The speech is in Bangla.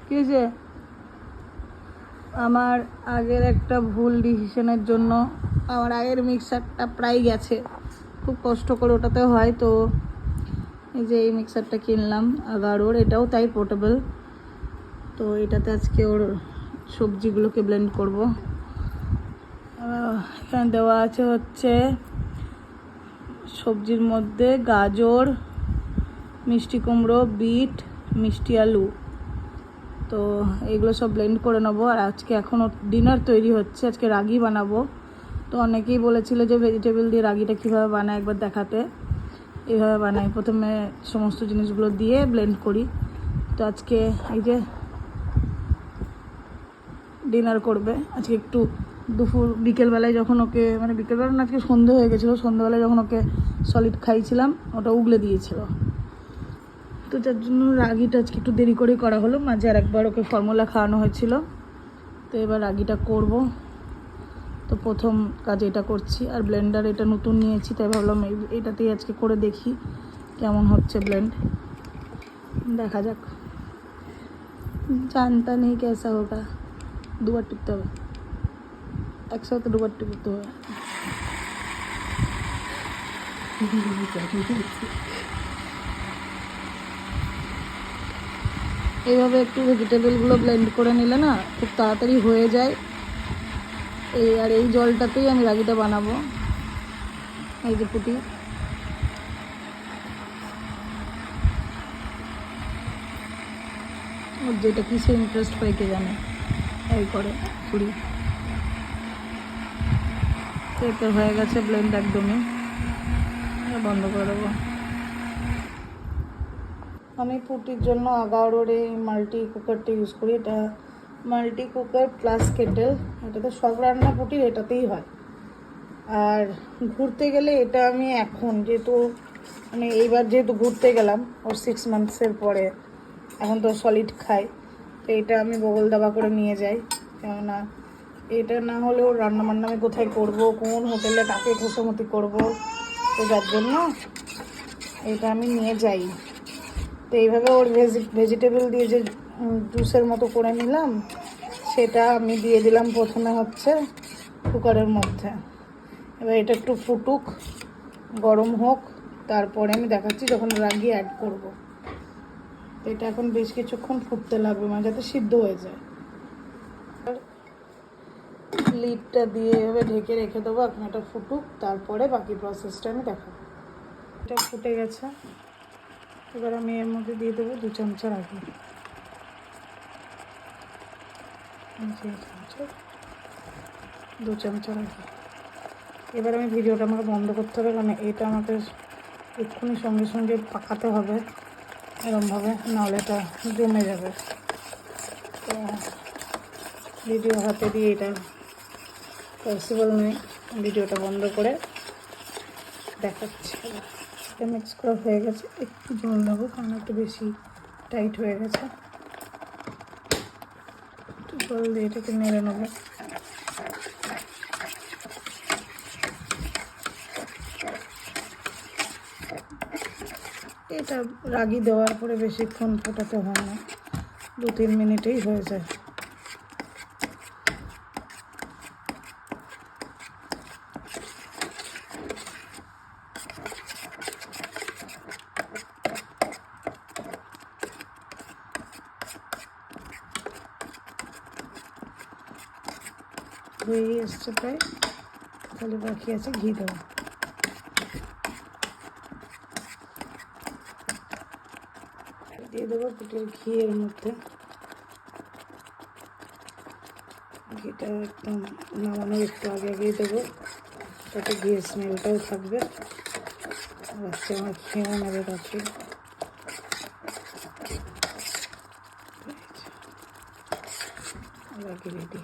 কি যে আমার আগের একটা ভুল ডিসিশনের জন্য আমার আগের মিক্সারটা প্রায় গেছে, খুব কষ্ট করে ওটাতে হয়। তো এই যে এই মিক্সারটা কিনলাম আগারোর, এটাও তাই পোর্টেবল। তো এটাতে আজকে ওর সবজিগুলোকে ব্লেন্ড করব। এখানে দেওয়া আছে হচ্ছে সবজির মধ্যে গাজর, মিষ্টি কুমড়ো, বিট, মিষ্টি আলু। তো এগুলো সব ব্লেন্ড করে নেবো। আর আজকে এখনও ডিনার তৈরি হচ্ছে, আজকে রাগি বানাবো। তো অনেকেই বলেছিল যে ভেজিটেবল দিয়ে রাগিটা কীভাবে বানায় একবার দেখাতে। এইভাবে বানাই, প্রথমে সমস্ত জিনিসগুলো দিয়ে ব্লেন্ড করি। তো আজকে এই যে ডিনার করবে আজকে একটু দুপুর বিকেলবেলায় যখন ওকে, মানে বিকেলবেলা না, আজকে সন্ধে হয়ে গেছিলো, সন্ধ্যেবেলায় যখন ওকে সলিড খাইছিলাম ওটা উগলে দিয়েছিল। তো যার জন্য রাগিটা আজকে একটু দেরি করেই করা হলো। মাঝে আর একবার ওকে ফর্মুলা খাওয়ানো হয়েছিল। তো এবার রাগিটা করব। তো প্রথম কাজ এটা করছি। আর ব্লেন্ডার এটা নতুন নিয়েছি, তাই ভাবলাম এটাতেই আজকে করে দেখি কেমন হচ্ছে ব্লেন্ড। দেখা যাক, জানতা নেই কেসা হোগা। দুবার টিপতে হবে, একসাথে দুবার টিপতে হবে। এইভাবে একটু ভেজিটেবলগুলো ব্লেন্ড করে নিলে না খুব তাড়াতাড়ি হয়ে যায়। আর এই জলটাতেই আমি রাগিটা বানাবো। এই যে পুটি, ওর যেটা কিসে ইন্টারেস্ট পাই কে জানে, এই করে পুরি। তো হয়ে গেছে ব্লেন্ড একদমই, বন্ধ করে দেবো। আমি পুটির জন্য আগারোর এই মাল্টি কুকারটা ইউজ করি। এটা মাল্টি কুকার প্লাস কেটেল, এটাতে সব রান্না পুটির এটাতেই হয়। আর ঘুরতে গেলে এটা আমি এখন যেহেতু মানে এইবার যেহেতু ঘুরতে গেলাম ওর 6 মান্থসের পরে, এখন তো সলিড খাই, তো এটা আমি বগল দাবা করে নিয়ে যাই। কেননা এটা না হলেও রান্নাবান্না আমি কোথায় করবো, কোন হোটেলে কাকে খোসামতি করবো, তো যার জন্য এটা আমি নিয়ে যাই। তো এইভাবে ওর ভেজিটেবল দিয়ে যে জুসের মতো করে নিলাম, সেটা আমি দিয়ে দিলাম প্রথমে হচ্ছে কুকারের মধ্যে। এবার এটা একটু ফুটুক, গরম হোক, তারপরে আমি দেখাচ্ছি যখন রাগি অ্যাড করব। তো এটা এখন বেশ কিছুক্ষণ ফুটতে লাগবে, মানে যাতে সিদ্ধ হয়ে যায়। লিডটা দিয়ে এভাবে ঢেকে রেখে দেবো, এখন এটা ফুটুক, তারপরে বাকি প্রসেসটা আমি দেখাবো। এটা ফুটে গেছে, এবার আমি এর মধ্যে দিয়ে দেবো 2 চামচা রাগি। 2 চামচা রাগি। এবার আমি ভিডিওটা আমাকে বন্ধ করতে হবে, কারণ এটা আমাকে এক্ষুনি সঙ্গে সঙ্গে পাকাতে হবে এরমভাবে, নাহলে এটা জমে যাবে। তো ভিডিও হাতে দিয়ে এটা পসিবল নয়, ভিডিওটা বন্ধ করে দেখাচ্ছি। এটা মিক্স করা হয়ে গেছে, একটু জল দেবো কারণ একটু বেশি টাইট হয়ে গেছে। একটু জল দিয়ে এটাকে নেড়ে নেবো। এটা রাগি দেওয়ার পরে বেশিক্ষণ ফোটাতে হয় না, 2-3 মিনিটেই হয়ে যায়। হয়ে এসছে প্রায়, তাহলে বাকি আছে ঘি দেওয়া। দিয়ে দেবো পুটের ঘি এর মধ্যে। ঘিটা একদম নামানোর একটু আগে আগেই দেবো, তাতে ঘিয়ের স্মেলটাও থাকবে, বাচ্চা আমার খেয়েও নেবে রাত্রি। বাকি রেডি।